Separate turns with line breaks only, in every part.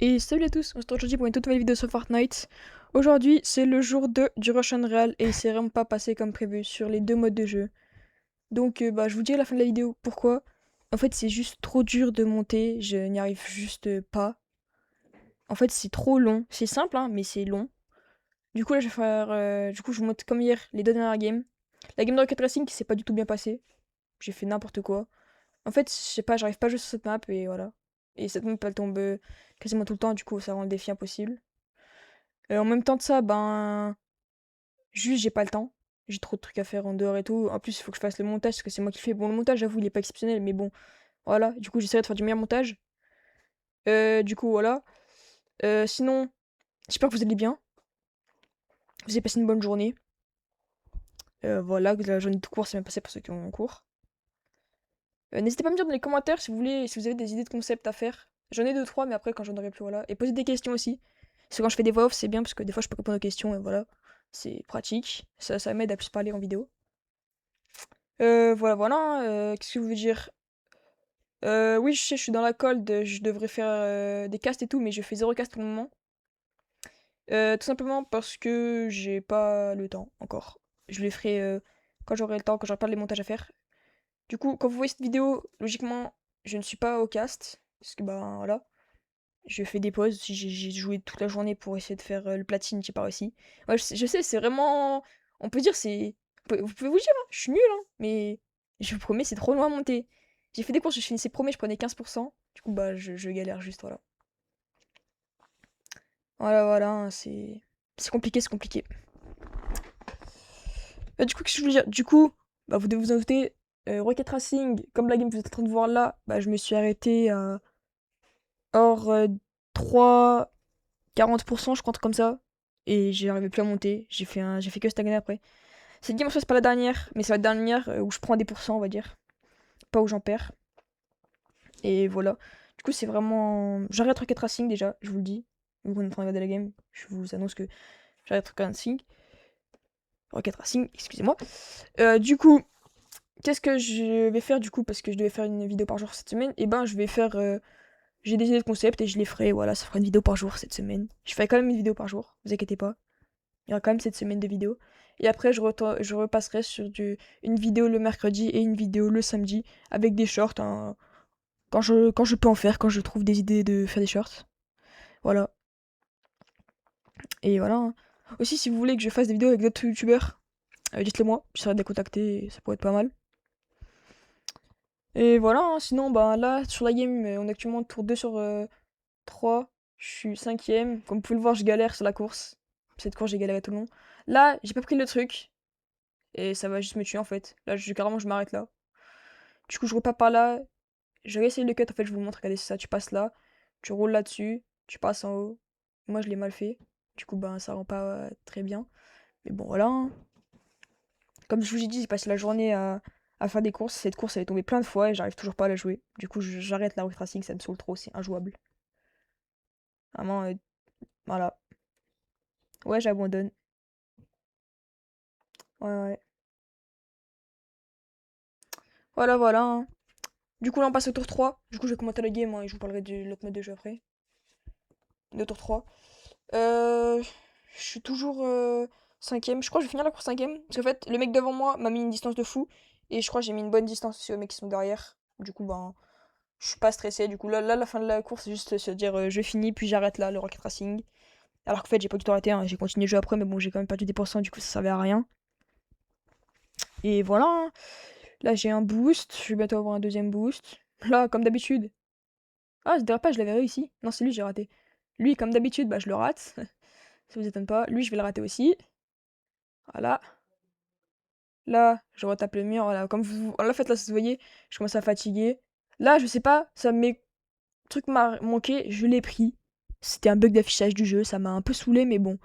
Et salut à tous, on se retrouve aujourd'hui pour une toute nouvelle vidéo sur Fortnite. Aujourd'hui, c'est le jour 2 du Rush Unreal et il s'est vraiment pas passé comme prévu sur les deux modes de jeu. Donc, je vous dis à la fin de la vidéo pourquoi. En fait, c'est juste trop dur de monter, je n'y arrive juste pas. En fait, c'est trop long. C'est simple, hein, mais c'est long. Du coup, là, je vais faire. Du coup, je vous montre comme hier les deux dernières games. La game de Rocket Racing qui s'est pas du tout bien passée. J'ai fait n'importe quoi. En fait, je sais pas, j'arrive pas à jouer sur cette map et voilà. Et cette map, elle tombe quasiment tout le temps, du coup, ça rend le défi impossible. En même temps de ça, juste j'ai pas le temps. J'ai trop de trucs à faire en dehors et tout. En plus, il faut que je fasse le montage parce que c'est moi qui le fais. Bon, le montage, j'avoue, il est pas exceptionnel, mais bon, voilà. Du coup, j'essaierai de faire du meilleur montage. Du coup, voilà. Sinon, j'espère que vous allez bien. Vous avez passé une bonne journée. Voilà, que la journée de cours s'est bien passée pour ceux qui ont en cours. N'hésitez pas à me dire dans les commentaires si vous voulez, si vous avez des idées de concepts à faire. J'en ai deux, trois, mais après, quand j'en aurai plus, voilà. Et posez des questions aussi. Parce que quand je fais des voix off, c'est bien parce que des fois, je peux répondre aux questions et voilà. C'est pratique. Ça m'aide à plus parler en vidéo. Voilà, voilà, hein, qu'est-ce que je veux dire? Oui, je sais, je suis dans la cold, je devrais faire, des casts et tout, mais je fais zéro cast pour le moment. Tout simplement parce que j'ai pas le temps encore. Je les ferai, quand j'aurai le temps, quand j'aurai pas les montages à faire. Du coup, quand vous voyez cette vidéo, logiquement, je ne suis pas au cast, parce que, voilà, je fais des pauses. Si j'ai joué toute la journée pour essayer de faire, le platine, j'ai pas réussi. Ouais, je sais, c'est vraiment on peut dire c'est vous pouvez vous dire, hein, je suis nulle, hein, mais je vous promets, c'est trop loin à monter. J'ai fait des courses, je finissais premier, je prenais 15%. Du coup, je galère juste, voilà. Voilà, voilà, hein, c'est compliqué, c'est compliqué. Du coup, qu'est-ce que je veux dire? Du coup, vous devez vous en douter, Rocket Racing, comme la game que vous êtes en train de voir là, je me suis arrêté à hors, 3 40%, je crois, un truc comme ça. Et j'arrivais plus à monter. J'ai fait que stagner après. Cette game en soi, c'est pas la dernière, mais c'est la dernière où je prends des pourcents, on va dire. Pas où j'en perds. Et voilà. Du coup, c'est vraiment. J'arrête Rocket Racing déjà, je vous le dis. Vu qu'on est en train de regarder la game, je vous annonce que j'arrête Rocket Racing. Rocket Racing, excusez-moi. Du coup, qu'est-ce que je vais faire du coup? Parce que je devais faire une vidéo par jour cette semaine. Et je vais faire. J'ai des idées de concept et je les ferai. Voilà, ça fera une vidéo par jour cette semaine. Je ferai quand même une vidéo par jour, vous inquiétez pas. Il y aura quand même cette semaine de vidéos. Et après, je repasserai sur une vidéo le mercredi et une vidéo le samedi avec des shorts, hein, quand je peux en faire, quand je trouve des idées de faire des shorts. Voilà. Et voilà, hein. Aussi, si vous voulez que je fasse des vidéos avec d'autres youtubeurs, dites-le moi. J'essaierai de les contacter et ça pourrait être pas mal. Et voilà, hein. Sinon, là, sur la game, on est actuellement tour 2 sur 3. Je suis cinquième. Comme vous pouvez le voir, je galère sur la course. Cette course, j'ai galéré tout le long. Là, j'ai pas pris le truc. Et ça va juste me tuer en fait. Là, carrément, je m'arrête là. Du coup, je repars par là. Je vais essayer le cut. En fait, je vous le montre. Regardez, c'est ça. Tu passes là. Tu roules là-dessus. Tu passes en haut. Moi, je l'ai mal fait. Du coup, ça rend pas très bien. Mais bon, voilà, hein. Comme je vous ai dit, j'ai passé la journée à faire des courses. Cette course, elle est tombée plein de fois et j'arrive toujours pas à la jouer. Du coup, j'arrête la route racing. Ça me saoule trop. C'est injouable. Vraiment, voilà. Ouais, j'abandonne. Ouais, ouais. Voilà, voilà, hein. Du coup, là, on passe au tour 3. Du coup, je vais commenter la game, hein, et je vous parlerai de l'autre mode de jeu après. Le tour 3. Euh, je suis toujours cinquième. Je crois que je vais finir la course cinquième. Parce qu'en fait, le mec devant moi m'a mis une distance de fou. Et je crois que j'ai mis une bonne distance aussi aux mecs qui sont derrière. Du coup, je suis pas stressé. Du coup, là, la fin de la course, c'est juste se dire je finis, puis j'arrête là le Rocket Racing. Alors qu'en fait, j'ai pas du tout arrêté, hein. J'ai continué le jeu après, mais bon, j'ai quand même perdu des pourcents, du coup, ça servait à rien. Et voilà, hein. Là, j'ai un boost. Je vais bientôt avoir un deuxième boost. Là, comme d'habitude. Ah, ce dérapage, je l'avais réussi. Non, c'est lui, j'ai raté. Lui, comme d'habitude, je le rate. Ça vous étonne pas. Lui, je vais le rater aussi. Voilà. Là, je retape le mur. Voilà. Comme vous. En fait, là, vous voyez, je commence à fatiguer. Là, je sais pas, ça mes trucs m'a manqué. Je l'ai pris. C'était un bug d'affichage du jeu. Ça m'a un peu saoulé, mais bon,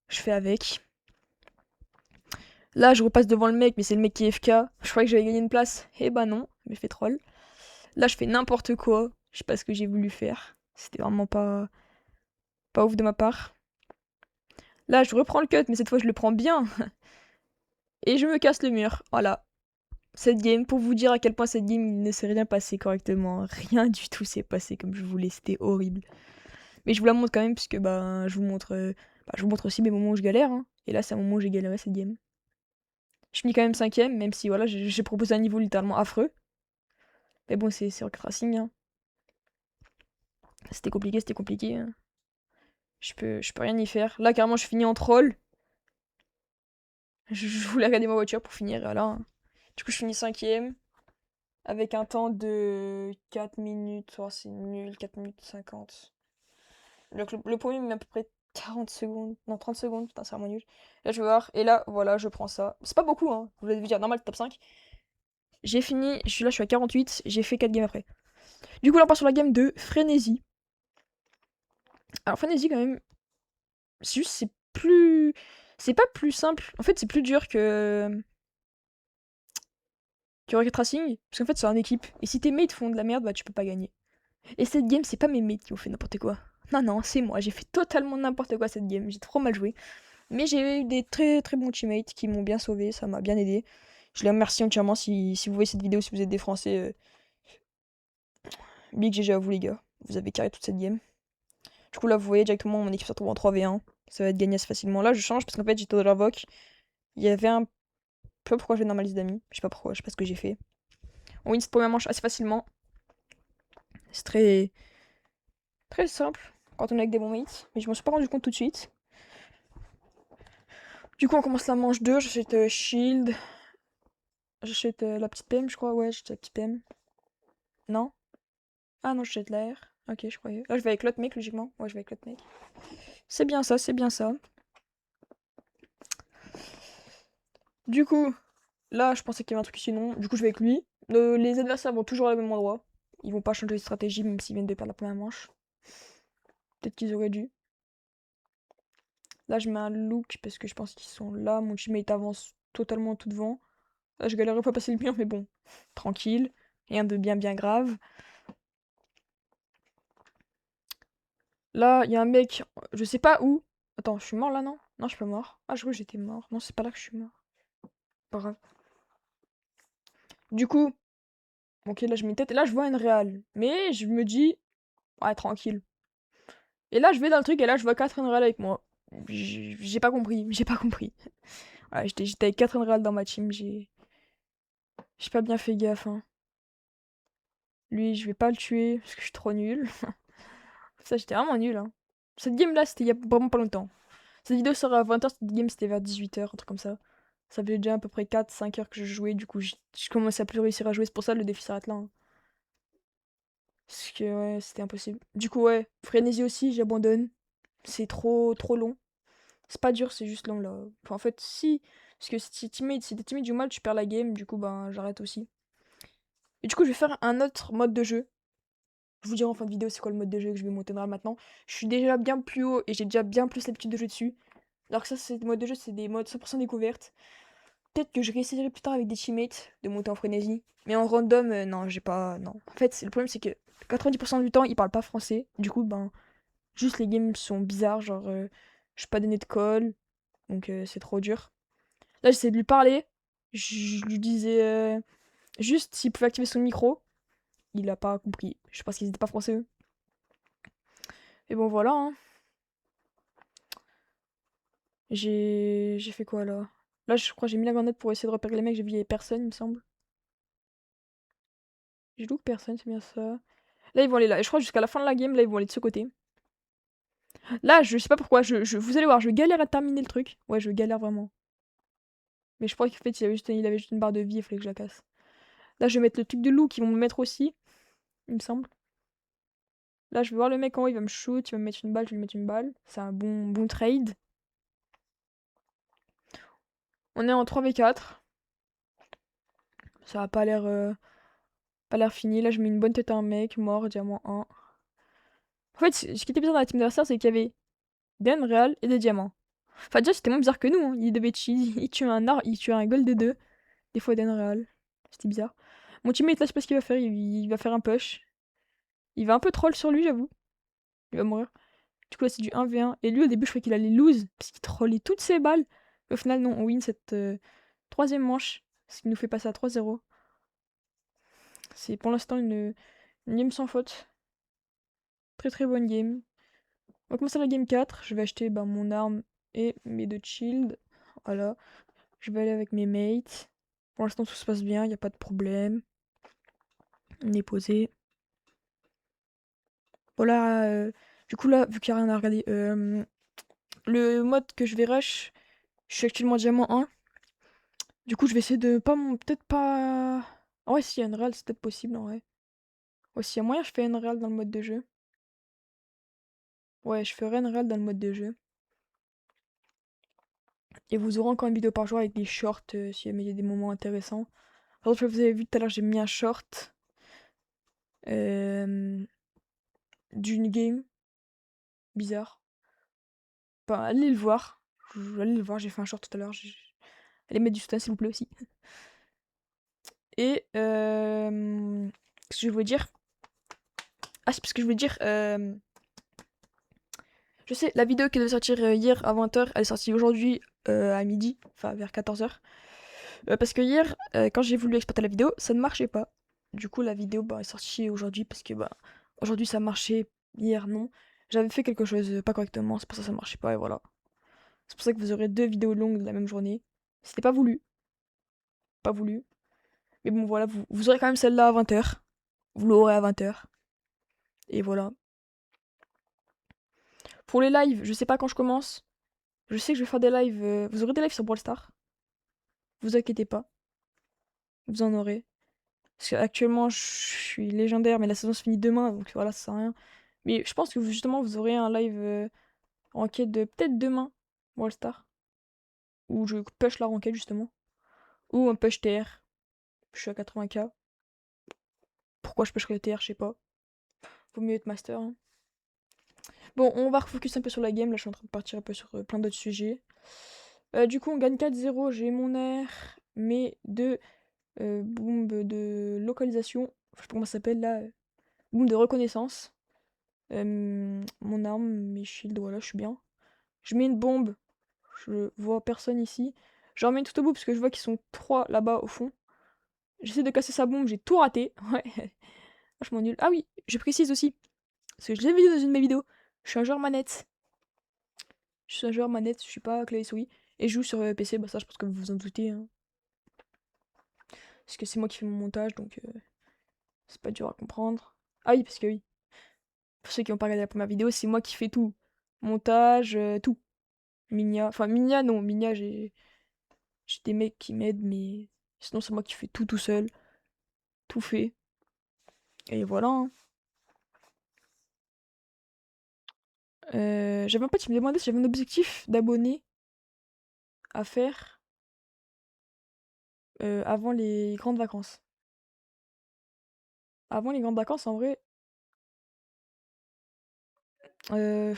je fais avec. Là, je repasse devant le mec, mais c'est le mec qui est FK. Je croyais que j'allais gagner une place. Eh ben non, je me fais troll. Là, je fais n'importe quoi. Je sais pas ce que j'ai voulu faire. C'était vraiment pas ouf de ma part. Là, je reprends le cut, mais cette fois, je le prends bien. Et je me casse le mur. Voilà. Cette game, pour vous dire à quel point cette game, il ne s'est rien passé correctement. Rien du tout s'est passé comme je voulais. C'était horrible. Mais je vous la montre quand même, puisque bah, je vous montre aussi mes moments où je galère. Hein. Et là, c'est un moment où j'ai galéré cette game. Je finis quand même cinquième, même si voilà, j'ai proposé un niveau littéralement affreux. Mais bon, c'est Rocket Racing. Hein. C'était compliqué, c'était compliqué. Hein. Je peux rien y faire. Là, carrément, je finis en troll. Je voulais regarder ma voiture pour finir, et voilà. Hein. Du coup, je finis cinquième. Avec un temps de 4 minutes. Oh, c'est nul, 4 minutes 50. Le premier met à peu près 40 secondes. Non, 30 secondes. Putain, c'est vraiment nul. Là, je vais voir. Et là, voilà, je prends ça. C'est pas beaucoup, hein. Vous l'avez dire, normal, top 5. J'ai fini. Je suis à 48. J'ai fait 4 games après. Du coup, là, on part sur la game de Frénésie. Alors, Frénésie, quand même. C'est juste, c'est plus. C'est pas plus simple. En fait, c'est plus dur que Rocket Racing. Parce qu'en fait, c'est en équipe. Et si tes mates font de la merde, bah, tu peux pas gagner. Et cette game, c'est pas mes mates qui ont fait n'importe quoi. Non, non, c'est moi. J'ai fait totalement n'importe quoi cette game. J'ai trop mal joué. Mais j'ai eu des très très bons teammates qui m'ont bien sauvé. Ça m'a bien aidé. Je les remercie entièrement si vous voyez cette vidéo, si vous êtes des Français. Big GG à vous, les gars. Vous avez carré toute cette game. Du coup, là, vous voyez directement mon équipe se retrouve en 3v1. Ça va être gagné assez facilement. Là, je change parce qu'en fait, j'étais dans l'invoque. Il y avait un peu pourquoi j'ai dans ma liste d'amis. Je sais pas pourquoi, je sais pas ce que j'ai fait. On win cette première manche assez facilement. C'est très très simple quand on est avec des bons mates. Mais je m'en suis pas rendu compte tout de suite. Du coup, on commence la manche 2. J'achète Shield. J'achète la petite PM, je crois. Ouais, j'achète la petite PM. Non? Ah non, j'achète la R. Ok, je croyais. Là, je vais avec l'autre mec, logiquement. Ouais, je vais avec l'autre mec. C'est bien ça, c'est bien ça. Du coup, là, je pensais qu'il y avait un truc sinon. Du coup, je vais avec lui. Les adversaires vont toujours au même endroit. Ils vont pas changer de stratégie, même s'ils viennent de perdre la première manche. Peut-être qu'ils auraient dû. Là, je mets un look parce que je pense qu'ils sont là. Mon teammate avance totalement tout devant. Là, je galère pas à passer le mur, mais bon, tranquille. Rien de bien bien grave. Là, il y a un mec, je sais pas où. Attends, je suis mort là, non? Non, je suis pas mort. Ah, je crois que j'étais mort. Non, c'est pas là que je suis mort. Pas grave. Du coup, ok, là, je mets une tête. Et là, je vois une réal. Mais je me dis, ouais, tranquille. Et là, je vais dans le truc et là, je vois Catherine Real avec moi. J'ai pas compris. J'ai pas compris. Ouais, j'étais avec Catherine Real dans ma team. J'ai pas bien fait gaffe. Hein. Lui, je vais pas le tuer parce que je suis trop nul. Ça, j'étais vraiment nul. Hein. Cette game-là, c'était il y a vraiment pas longtemps. Cette vidéo sera à 20h, cette game c'était vers 18h, un truc comme ça. Ça fait déjà à peu près 4-5 heures que je jouais, du coup je commençais à plus réussir à jouer, c'est pour ça le défi s'arrête là. Hein. Parce que ouais, c'était impossible. Du coup ouais, Frénésie aussi, j'abandonne. C'est trop long. C'est pas dur, c'est juste long là. Enfin, en fait si, parce que si t'es timide du mal, tu perds la game, du coup ben j'arrête aussi. Et du coup je vais faire un autre mode de jeu. Je vous dirai en fin de vidéo c'est quoi le mode de jeu que je vais monter dans maintenant. Je suis déjà bien plus haut et j'ai déjà bien plus l'habitude de jouer dessus. Alors que ça, c'est des modes de jeu, c'est des modes 100% découverte. Peut-être que je réessayerai plus tard avec des teammates de monter en frénésie. Mais en random, non, j'ai pas. Non. En fait, le problème, c'est que 90% du temps, ils parlent pas français. Du coup, ben, juste les games sont bizarres. Genre, je suis pas donné de call. Donc, c'est trop dur. Là, j'essaie de lui parler. Je lui disais juste s'il pouvait activer son micro. Il a pas compris. Je pense qu'ils étaient pas français, eux. Et bon, voilà. Hein. J'ai fait quoi là? Là, je crois que j'ai mis la grenade pour essayer de repérer les mecs. J'ai vu, il y avait personne, il me semble. J'ai look personne, c'est bien ça. Là, ils vont aller là. Et je crois que jusqu'à la fin de la game, là, ils vont aller de ce côté. Là, je sais pas pourquoi. Vous allez voir, je galère à terminer le truc. Ouais, je galère vraiment. Mais je crois qu'en fait, il avait juste une barre de vie, il fallait que je la casse. Là, je vais mettre le truc de loup qui vont me mettre aussi, il me semble. Là, je vais voir le mec en haut, il va me shoot, il va me mettre une balle, je vais lui mettre une balle. C'est un bon trade. On est en 3v4. Ça a pas l'air fini. Là, je mets une bonne tête à un mec, mort, diamant 1. En fait, ce qui était bizarre dans la team d'adversaire, c'est qu'il y avait des Unreal et des diamants. Enfin, déjà, c'était moins bizarre que nous. Hein. Il devait cheat, il tue un gold de 2. Des fois d'Unreal. C'était bizarre. Mon teammate, là, je sais pas ce qu'il va faire. Il va faire un push. Il va un peu troll sur lui, j'avoue. Il va mourir. Du coup, là, c'est du 1v1. Et lui, au début, je croyais qu'il allait lose. Parce qu'il trollait toutes ses balles. Mais au final, non, on win cette troisième manche. Ce qui nous fait passer à 3-0. C'est pour l'instant une game sans faute. Très très bonne game. On va commencer la game 4. Je vais acheter mon arme et mes 2 shields. Voilà. Je vais aller avec mes mates. Pour l'instant, tout se passe bien, il n'y a pas de problème. On est posé. Voilà. Du coup, là, vu qu'il n'y a rien à regarder, le mode que je vais rush, je suis actuellement diamant 1. Du coup, je vais essayer de pas peut-être pas. Ah ouais, s'il y a une réal, c'est peut-être possible en vrai. Ouais, s'il y a moyen, je fais une réal dans le mode de jeu. Ouais, je ferai une réal dans le mode de jeu. Et vous aurez encore une vidéo par jour avec des shorts si jamais il y a des moments intéressants. Par exemple, vous avez vu tout à l'heure, j'ai mis un short d'une game bizarre. Enfin, allez le voir. Allez le voir, j'ai fait un short tout à l'heure. Allez mettre du soutien s'il vous plaît aussi. Et qu'est-ce que je voulais dire? Ah, c'est parce que je voulais dire. Je sais, la vidéo qui devait sortir hier à 20h, elle est sortie aujourd'hui à midi, enfin vers 14h. Parce que hier, quand j'ai voulu exporter la vidéo, ça ne marchait pas. Du coup, la vidéo est sortie aujourd'hui parce que aujourd'hui ça marchait, hier non. J'avais fait quelque chose pas correctement, c'est pour ça que ça marchait pas et voilà. C'est pour ça que vous aurez 2 vidéos longues de la même journée. C'était pas voulu, pas voulu. Mais bon voilà, vous aurez quand même celle-là à 20h. Vous l'aurez à 20h. Et voilà. Pour les lives, je sais pas quand je commence. Je sais que je vais faire des lives. Vous aurez des lives sur Brawl Stars. Vous inquiétez pas. Vous en aurez. Parce qu'actuellement, je suis légendaire, mais la saison se finit demain, donc voilà, ça sert à rien. Mais je pense que justement, vous aurez un live en quête de peut-être demain, Brawl Stars. Où je push la ranked justement. Ou un push TR. Je suis à 80k. Pourquoi je pusherais le TR, je sais pas. Vaut mieux être master. Hein. Bon, on va refocus un peu sur la game. Là, je suis en train de partir un peu sur plein d'autres sujets. Du coup, on gagne 4-0. J'ai mon air, mes 2 bombes de localisation. Je sais pas comment ça s'appelle là. Boom de reconnaissance. Mon arme, mes shields, voilà, je suis bien. Je mets une bombe. Je vois personne ici. J'en mets une tout au bout parce que je vois qu'ils sont 3 là-bas au fond. J'essaie de casser sa bombe, j'ai tout raté. Ouais. Vachement nul. Ah oui, je précise aussi. Parce que je l'ai vu dans une de mes vidéos. Je suis un joueur manette. Je suis un joueur manette, je suis pas clavier souris. Et je joue sur PC, ça je pense que vous vous en doutez. Hein. Parce que c'est moi qui fais mon montage, donc c'est pas dur à comprendre. Ah oui, parce que oui. Pour ceux qui n'ont pas regardé la première vidéo, c'est moi qui fais tout. Montage, tout. Minia. Enfin, Minia, non. Minia, j'ai des mecs qui m'aident, mais sinon, c'est moi qui fais tout seul. Tout fait. Et voilà. Hein. J'avais un pote qui me demandait si j'avais un objectif d'abonnés à faire avant les grandes vacances. Avant les grandes vacances, en vrai. euh,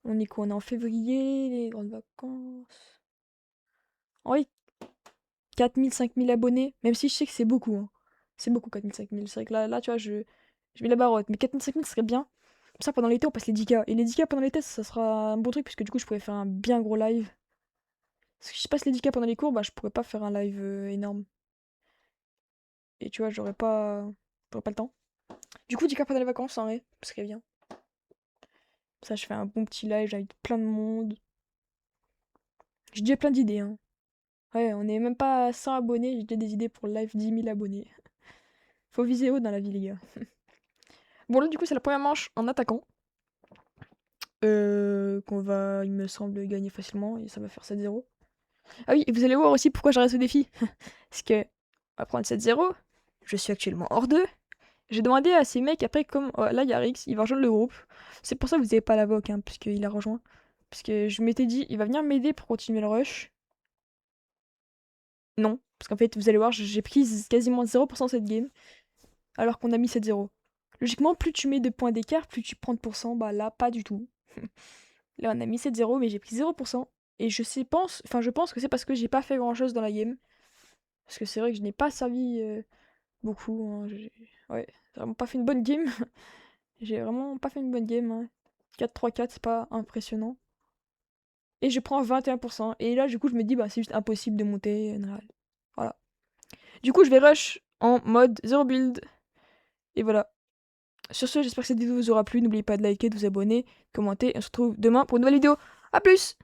on est quoi? On est en février, les grandes vacances. En vrai, 4000, 5000 abonnés, même si je sais que c'est beaucoup. Hein. C'est beaucoup 4000, 5000. C'est vrai que là tu vois, je mets la barotte. Mais 4000, 5000, ce serait bien. Comme ça, pendant l'été, on passe les 10K. Et les 10K pendant l'été, ça sera un bon truc, puisque du coup, je pourrais faire un bien gros live. Parce que si je passe les 10K pendant les cours, je pourrais pas faire un live énorme. Et tu vois, j'aurais pas le temps. Du coup, 10K pendant les vacances, en vrai, ce serait bien. Comme ça, je fais un bon petit live, j'invite plein de monde. J'ai déjà plein d'idées, hein. Ouais, on est même pas à 100 abonnés, j'ai déjà des idées pour le live 10 000 abonnés. Faut viser haut dans la vie, les gars. Bon, là, du coup, c'est la première manche en attaquant. Qu'on va, il me semble, gagner facilement. Et ça va faire 7-0. Ah oui, et vous allez voir aussi pourquoi j'arrête ce défi. Parce que, on va prendre 7-0. Je suis actuellement hors 2. J'ai demandé à ces mecs, après, comme oh, là, il y a Rix, il va rejoindre le groupe. C'est pour ça que vous n'avez pas la voc, hein, puisqu'il a rejoint. Parce que je m'étais dit, il va venir m'aider pour continuer le rush. Non, parce qu'en fait, vous allez voir, j'ai pris quasiment 0% cette game, alors qu'on a mis 7-0. Logiquement, plus tu mets de points d'écart, plus tu prends de pourcent. Bah là, pas du tout. Là, on a mis 7-0, mais j'ai pris 0%. Et je pense que c'est parce que j'ai pas fait grand chose dans la game. Parce que c'est vrai que je n'ai pas servi beaucoup. Hein. Ouais, j'ai vraiment pas fait une bonne game. J'ai vraiment pas fait une bonne game. Hein. 4-3-4, c'est pas impressionnant. Et je prends 21%. Et là, du coup, je me dis, c'est juste impossible de monter une réal. Voilà. Du coup, je vais rush en mode 0 build. Et voilà. Sur ce, j'espère que cette vidéo vous aura plu. N'oubliez pas de liker, de vous abonner, de commenter. Et on se retrouve demain pour une nouvelle vidéo. A plus!